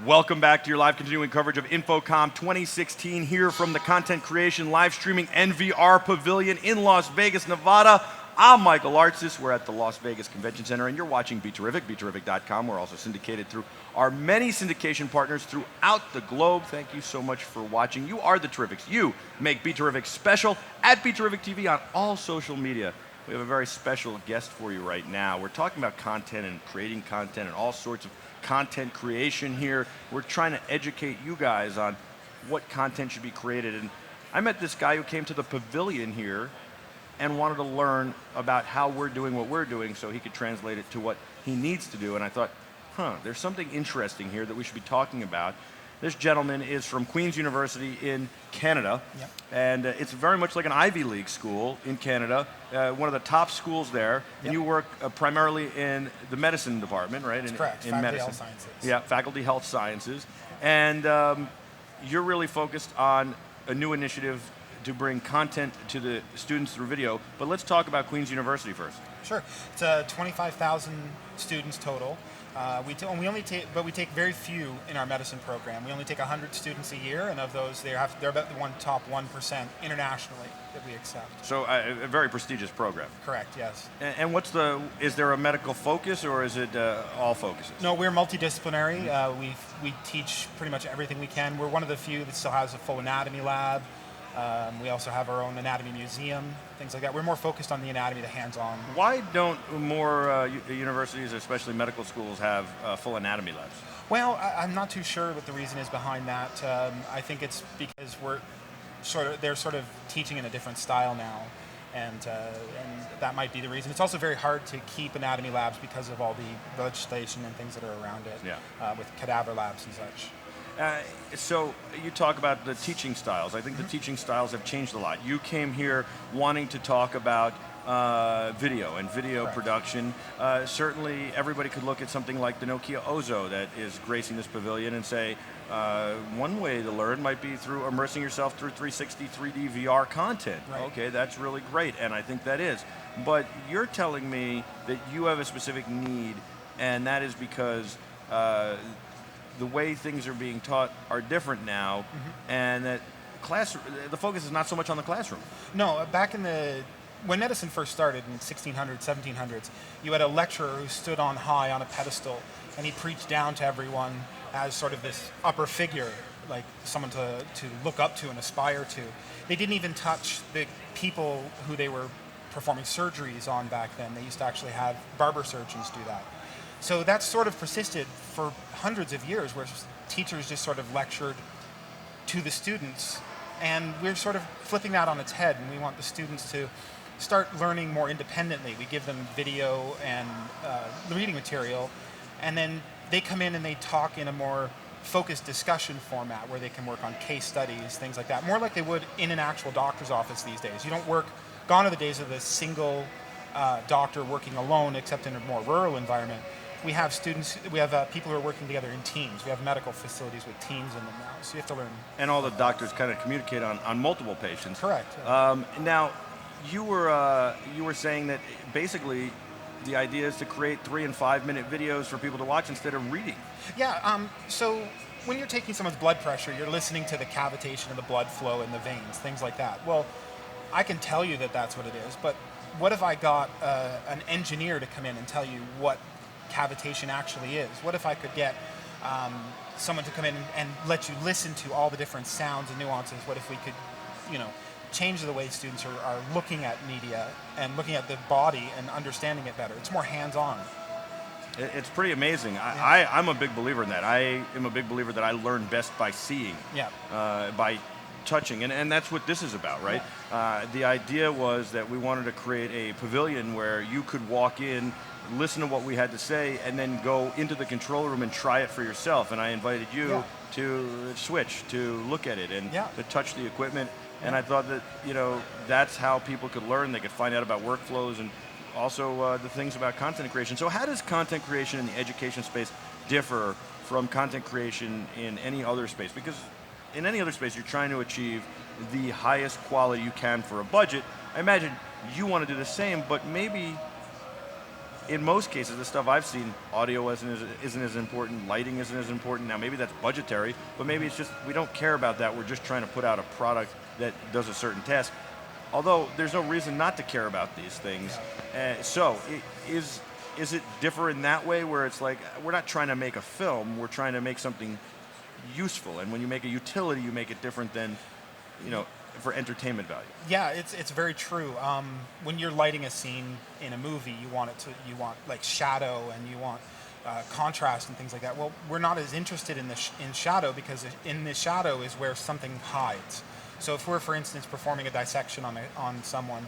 Welcome back to your live continuing coverage of InfoComm 2016 here from the Content Creation Live Streaming NVR Pavilion in Las Vegas, Nevada. I'm Michael Artsis. We're at the Las Vegas Convention Center, and you're watching BeTerrific, BeTerrific.com. We're also syndicated through our many syndication partners throughout the globe. Thank you so much for watching. You are the Terrifics. You make BeTerrific special at BeTerrific TV on all social media. We have a very special guest for you right now. We're talking about content and creating content and all sorts of content creation here. We're trying to educate you guys on what content should be created. And I met this guy who came to the pavilion here and wanted to learn about how we're doing what we're doing so he could translate it to what he needs to do. And I thought, there's something interesting here that we should be talking about. This gentleman is from Queen's University in Canada, and it's very much like an Ivy League school in Canada, one of the top schools there, and you work primarily in the medicine department, right? That's correct, in Faculty medicine. Health Sciences. Yeah, Faculty Health Sciences. And you're really focused on a new initiative to bring content to the students through video, but let's talk about Queen's University first. Sure, it's 25,000 students total. We take very few in our medicine program. We only take 100 students a year, and of those, they're about the top 1% internationally that we accept. So a very prestigious program. Correct, yes. And is there a medical focus, or is it all focuses? No, we're multidisciplinary. We teach pretty much everything we can. We're one of the few that still has a full anatomy lab. We also have our own anatomy museum, things like that. We're more focused on the anatomy, the hands-on. Why don't more universities, especially medical schools, have full anatomy labs? Well, I'm not too sure what the reason is behind that. I think it's because they're sort of teaching in a different style now, and that might be the reason. It's also very hard to keep anatomy labs because of all the legislation and things that are around it, with cadaver labs and such. So you talk about the teaching styles. I think the teaching styles have changed a lot. You came here wanting to talk about video and video production. Certainly everybody could look at something like the Nokia Ozo that is gracing this pavilion and say, one way to learn might be through immersing yourself through 360 3D VR content. Right. Okay, that's really great, and I think that is. But you're telling me that you have a specific need, and that is because the way things are being taught are different now, and that the focus is not so much on the classroom. No, back when medicine first started in 1600s, 1700s, you had a lecturer who stood on high on a pedestal, and he preached down to everyone as sort of this upper figure, like someone to look up to and aspire to. They didn't even touch the people who they were performing surgeries on back then. They used to actually have barber surgeons do that. So that's sort of persisted for hundreds of years, where teachers just sort of lectured to the students, and we're sort of flipping that on its head, and we want the students to start learning more independently. We give them video and reading material, and then they come in and they talk in a more focused discussion format where they can work on case studies, things like that, more like they would in an actual doctor's office these days. Gone are the days of the single doctor working alone, except in a more rural environment. We have people who are working together in teams. We have medical facilities with teams in them now, so you have to learn. And all the doctors kind of communicate on multiple patients. Correct. Now, you were saying that basically the idea is to create 3 and 5 minute videos for people to watch instead of reading. Yeah. So when you're taking someone's blood pressure, you're listening to the cavitation of the blood flow in the veins, things like that. Well, I can tell you that that's what it is, but what if I got an engineer to come in and tell you what cavitation actually is? What if I could get someone to come in and let you listen to all the different sounds and nuances? What if we could, change the way students are looking at media and looking at the body and understanding it better? It's more hands-on. It's pretty amazing. I'm a big believer in that. I am a big believer that I learn best by seeing, by touching, and that's what this is about, right? The idea was that we wanted to create a pavilion where you could walk in, listen to what we had to say, and then go into the control room and try it for yourself. And I invited you to switch, to look at it, and to touch the equipment. And I thought that, that's how people could learn. They could find out about workflows and also the things about content creation. So how does content creation in the education space differ from content creation in any other space? Because in any other space, you're trying to achieve the highest quality you can for a budget. I imagine you want to do the same, but maybe in most cases, the stuff I've seen, audio isn't as important, lighting isn't as important. Now, maybe that's budgetary, but maybe it's just we don't care about that. We're just trying to put out a product that does a certain task. Although there's no reason not to care about these things. Is it differ in that way, where it's like we're not trying to make a film, we're trying to make something useful, and when you make a utility, you make it different than, for entertainment value. Yeah, it's very true. When you're lighting a scene in a movie, you want like shadow, and you want contrast and things like that. Well, we're not as interested in in shadow, because in the shadow is where something hides. So if we're, for instance, performing a dissection on someone,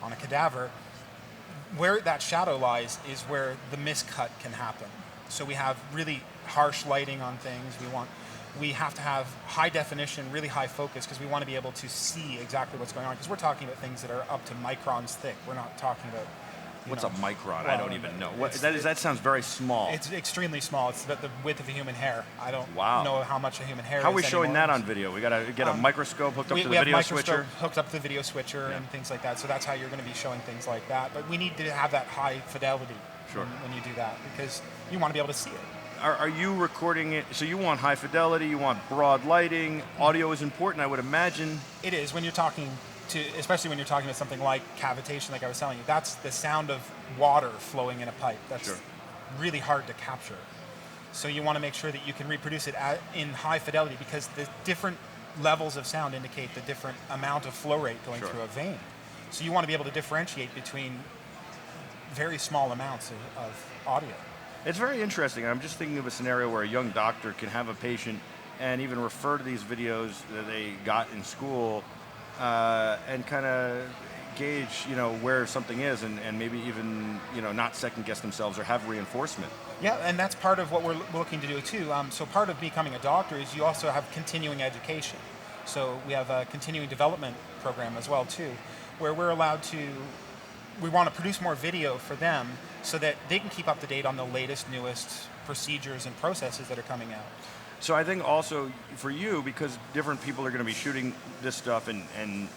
on a cadaver, where that shadow lies is where the miscut can happen. So we have really harsh lighting on things. We have to have high definition, really high focus, because we want to be able to see exactly what's going on. Because we're talking about things that are up to microns thick. We're not talking about. What's a micron? I don't even know. That sounds very small. It's extremely small. It's about the width of a human hair. I don't Wow. know how much a human hair is. How are we showing anymore. that on video? We got to get a microscope hooked up to the we have video microscope switcher? hooked up to the video switcher and things like that. So that's how you're going to be showing things like that. But we need to have that high fidelity when you do that, because you want to be able to see it. Are you recording it? So you want high fidelity, you want broad lighting, audio is important, I would imagine. It is, when you're talking especially when you're talking about something like cavitation, like I was telling you. That's the sound of water flowing in a pipe. That's really hard to capture. So you want to make sure that you can reproduce it in high fidelity, because the different levels of sound indicate the different amount of flow rate going through a vein. So you want to be able to differentiate between very small amounts of audio. It's very interesting. I'm just thinking of a scenario where a young doctor can have a patient and even refer to these videos that they got in school and kind of gauge, where something is, and maybe even, not second guess themselves or have reinforcement. Yeah, and that's part of what we're looking to do too. So part of becoming a doctor is you also have continuing education. So we have a continuing development program as well too, where we want to produce more video for them so that they can keep up to date on the latest, newest procedures and processes that are coming out. So I think also for you, because different people are going to be shooting this stuff, and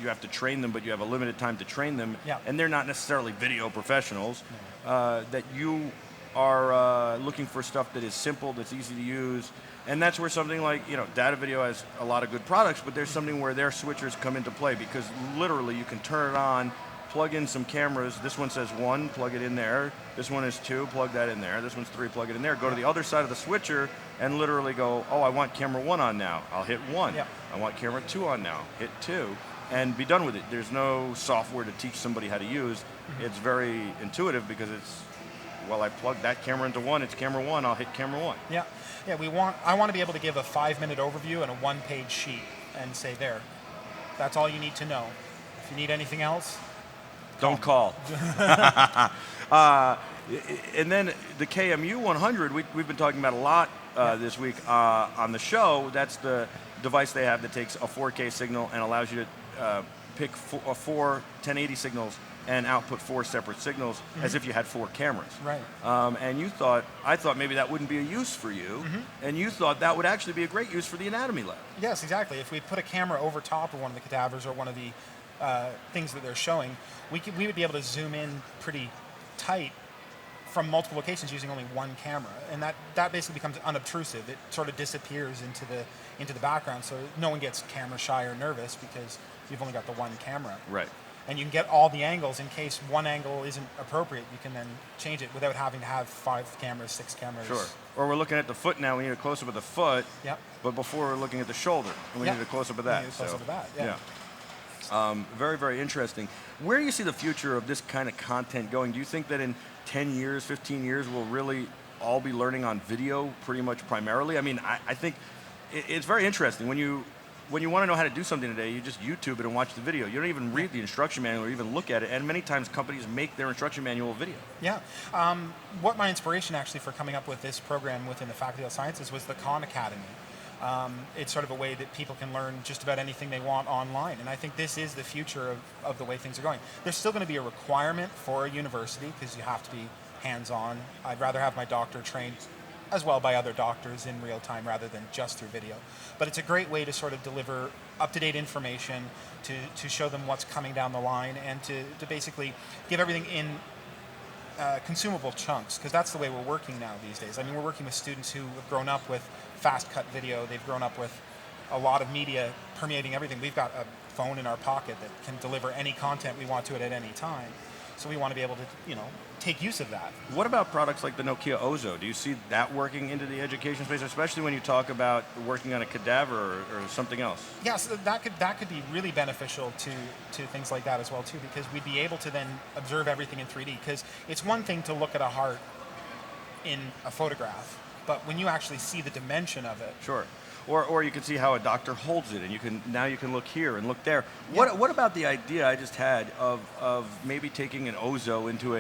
you have to train them, but you have a limited time to train them, and they're not necessarily video professionals, that you are looking for stuff that is simple, that's easy to use. And that's where something like, Data Video has a lot of good products, but there's something where their switchers come into play, because literally you can turn it on, plug in some cameras. This one says 1, plug it in there. This one is 2, plug that in there. This one's 3, plug it in there. Go to the other side of the switcher and literally go, oh, I want camera 1 on now. I'll hit 1. I want camera 2 on now. Hit 2. And be done with it. There's no software to teach somebody how to use. It's very intuitive, because it's, well, I plugged that camera into 1, it's camera 1, I'll hit camera 1. Yeah, I want to be able to give a 5-minute overview and a 1-page sheet and say, there, that's all you need to know. If you need anything else, don't call. And then the KMU 100, we've been talking about a lot this week on the show. That's the device they have that takes a 4K signal and allows you to pick four 1080 signals and output 4 separate signals as if you had 4 cameras. Right. And I thought maybe that wouldn't be a use for you, and you thought that would actually be a great use for the anatomy lab. Yes, exactly. If we put a camera over top of one of the cadavers or one of the things that they're showing, we would be able to zoom in pretty tight from multiple locations using only one camera, and that basically becomes unobtrusive. It sort of disappears into the background, so no one gets camera shy or nervous because you've only got the one camera. Right. And you can get all the angles in case one angle isn't appropriate. You can then change it without having to have 5 cameras, 6 cameras. Sure. Or we're looking at the foot now. We need a close-up of the foot. Yep. But before we're looking at the shoulder, and we need a close-up of that. We need a close-up of that. Yeah. Very, very interesting. Where do you see the future of this kind of content going? Do you think that in 10 years, 15 years, we'll really all be learning on video pretty much primarily? I mean, I think it's very interesting. When you want to know how to do something today, you just YouTube it and watch the video. You don't even read the instruction manual or even look at it. And many times companies make their instruction manual video. Yeah. What my inspiration actually for coming up with this program within the Faculty of Sciences was the Khan Academy. It's sort of a way that people can learn just about anything they want online. And I think this is the future of the way things are going. There's still going to be a requirement for a university because you have to be hands-on. I'd rather have my doctor trained as well by other doctors in real time rather than just through video. But it's a great way to sort of deliver up-to-date information, to show them what's coming down the line, and to basically give everything in consumable chunks, because that's the way we're working now these days. I mean, we're working with students who have grown up with fast-cut video. They've grown up with a lot of media permeating everything. We've got a phone in our pocket that can deliver any content we want to it at any time. So we want to be able to, take use of that. What about products like the Nokia Ozo? Do you see that working into the education space, especially when you talk about working on a cadaver or something else? Yes, that could be really beneficial to things like that as well too, because we'd be able to then observe everything in 3D. Because it's one thing to look at a heart in a photograph, but when you actually see the dimension of it. Sure. Or you can see how a doctor holds it, and you can look here and look there. Yeah. What about the idea I just had of maybe taking an Ozo into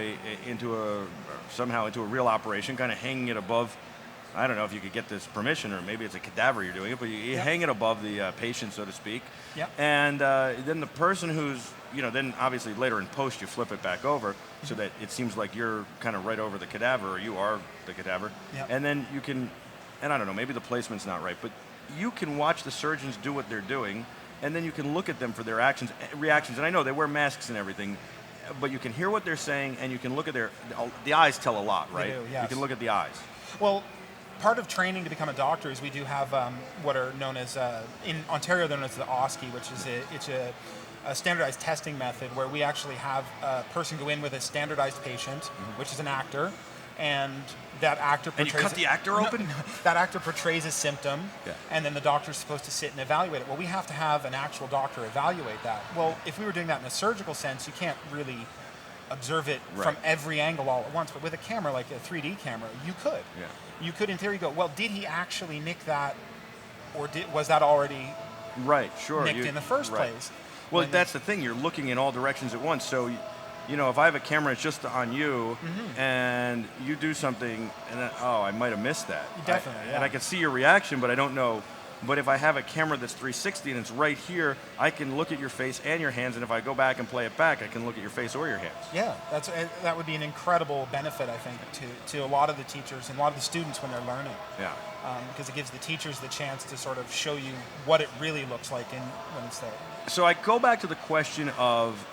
a real operation, kind of hanging it above? I don't know if you could get this permission, or maybe it's a cadaver you're doing it, but you hang it above the patient, so to speak. Yeah. And then the person who's, then obviously later in post you flip it back over so that it seems like you're kind of right over the cadaver, or you are the cadaver. Yeah. And then you can, and I don't know, maybe the placement's not right, but you can watch the surgeons do what they're doing, and then you can look at them for their reactions. And I know they wear masks and everything, but you can hear what they're saying, and you can look at the eyes tell a lot, right? They do, yes. You can look at the eyes. Well, part of training to become a doctor is we do have what are known as, in Ontario, they're known as the OSCE, which is a standardized testing method where we actually have a person go in with a standardized patient, which is an actor, and that actor portrays... And you cut the actor open? That actor portrays a symptom, Yeah. and then the doctor's supposed to sit and evaluate it. Well, we have to have an actual doctor evaluate that. Well, if we were doing that in a surgical sense, you can't really observe it from every angle all at once. But with a camera, like a 3D camera, you could. Yeah. You could, in theory, go, well, did he actually nick that, or was that already nicked in the first place? Well, that's the thing. You're looking in all directions at once. So, if I have a camera, it's just on you, and you do something, and then, I might have missed that. Definitely, And I can see your reaction, but I don't know. But if I have a camera that's 360 and it's right here, I can look at your face and your hands, and if I go back and play it back, I can look at your face or your hands. Yeah, that would be an incredible benefit, I think, to a lot of the teachers and a lot of the students when they're learning. Yeah. Because it gives the teachers the chance to sort of show you what it really looks like when it's there. So I go back to the question of,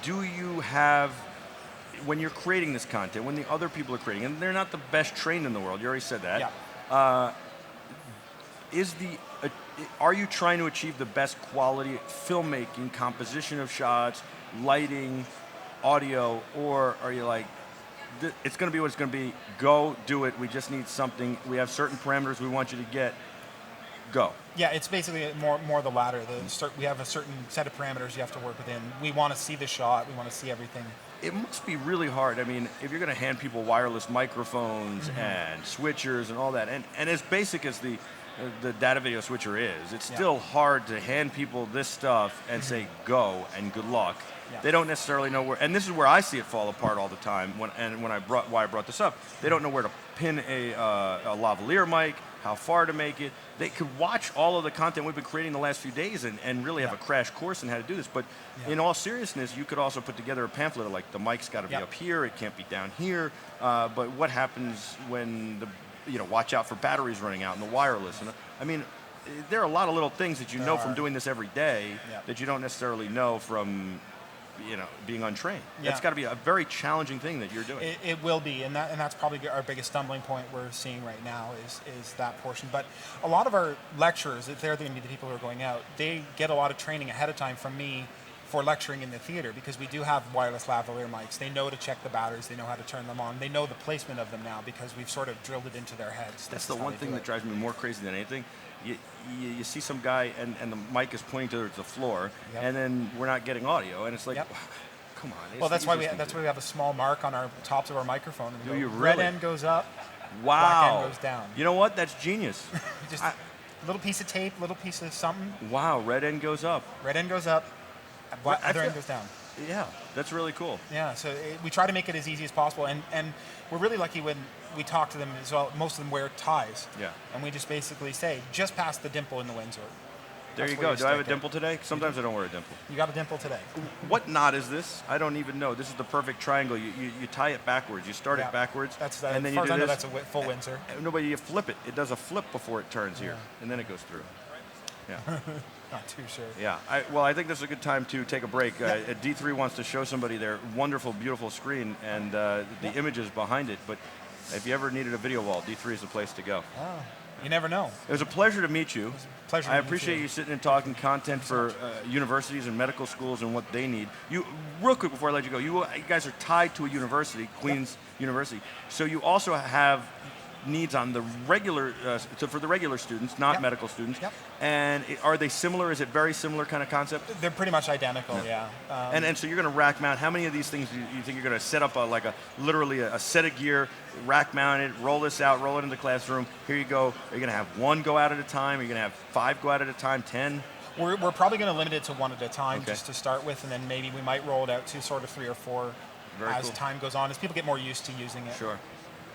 do you have, when you're creating this content, when the other people are creating, and they're not the best trained in the world, you already said that. Yeah. Are you trying to achieve the best quality filmmaking, composition of shots, lighting, audio, or are you like, it's going to be what it's going to be, go do it, we just need something, we have certain parameters we want you to get, go? Yeah, it's basically more the latter. We have a certain set of parameters you have to work within. We want to see the shot, we want to see everything. It must be really hard. I mean, if you're going to hand people wireless microphones and switchers and all that, and as basic as the data video switcher is, it's still hard to hand people this stuff and say go and good luck. Yeah. They don't necessarily know where, and this is where I see it fall apart all the time. Why I brought this up, they don't know where to pin a lavalier mic, how far to make it. They could watch all of the content we've been creating the last few days and really have a crash course in how to do this. But in all seriousness, you could also put together a pamphlet of like, the mic's got to be up here, it can't be down here. But what happens when watch out for batteries running out in the wireless. And I mean, there are a lot of little things that you know from doing this every day that you don't necessarily know from being untrained. Yeah. That's got to be a very challenging thing that you're doing. It will be, and that's probably our biggest stumbling point we're seeing right now is that portion. But a lot of our lecturers, if they're going to be the people who are going out, they get a lot of training ahead of time from me for lecturing in the theater, because we do have wireless lavalier mics. They know to check the batteries, they know how to turn them on, they know the placement of them now because we've sort of drilled it into their heads. That's the one thing that drives me more crazy than anything. You see some guy and the mic is pointing towards the floor, and then we're not getting audio, and it's like, come on. Well, that's why we have a small mark on our tops of our microphone. Do you red really? end goes up, wow. black end goes down. You know what? That's genius. Just a little piece of tape, little piece of something. Wow, red end goes up. Red end goes up, other end goes down. Yeah, that's really cool. Yeah, so we try to make it as easy as possible, and we're really lucky when we talk to them as well. Most of them wear ties. Yeah. And we just basically say, just past the dimple in the Windsor. There you go. Do I have a dimple today? Sometimes I don't wear a dimple. You got a dimple today. What knot is this? I don't even know. This is the perfect triangle. You tie it backwards. You start it backwards. That's and then as far you do as I know, this. that's a full Windsor. No, but you flip it. It does a flip before it turns here, and then it goes through. Yeah. Not too sure. Yeah. Well, I think this is a good time to take a break. D3 wants to show somebody their wonderful, beautiful screen and the images behind it. But if you ever needed a video wall, D3 is the place to go. Oh, you never know. It was a pleasure to meet you. Pleasure. I appreciate you sitting and talking content for universities and medical schools and what they need. You, real quick before I let you go, you guys are tied to a university, Queen's University. So you also have needs on the regular, for the regular students, not medical students. And are they similar? Is it very similar kind of concept? They're pretty much identical, yeah. And so you're going to rack mount. How many of these things do you think you're going to set up literally a set of gear, rack mount it, roll this out, roll it into the classroom? Here you go. Are you going to have one go out at a time? Are you going to have 5 go out at a time, 10? We're probably going to limit it to 1 at a time just to start with, and then maybe we might roll it out to sort of 3 or 4 as time goes on, as people get more used to using it. Sure.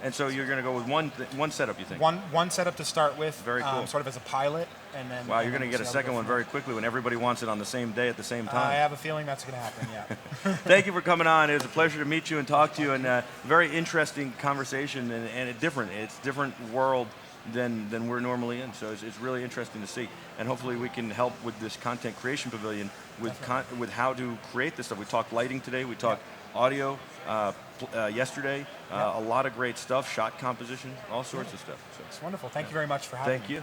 And so you're going to go with one setup, you think? One setup to start with, very cool. Sort of as a pilot, and then. Wow, you're going to get a second one very quickly when everybody wants it on the same day at the same time. I have a feeling that's going to happen. Yeah. Thank you for coming on. It was a pleasure to meet you and talk to you, and very interesting conversation, and it's different world than we're normally in. So it's really interesting to see, and hopefully we can help with this content creation pavilion with how to create this stuff. We talked lighting today. We talked audio. Yesterday, a lot of great stuff, shot composition, all sorts of stuff. So. It's wonderful. Thank you very much for having me. Thank you.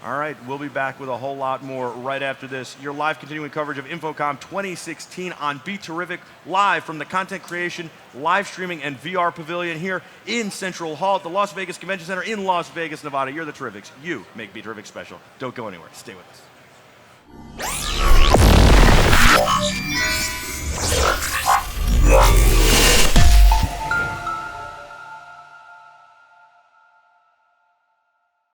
All right, we'll be back with a whole lot more right after this. Your live continuing coverage of InfoComm 2016 on BeTerrific, live from the Content Creation, Live Streaming, and VR Pavilion here in Central Hall at the Las Vegas Convention Center in Las Vegas, Nevada. You're the Terrifics. You make BeTerrific special. Don't go anywhere. Stay with us.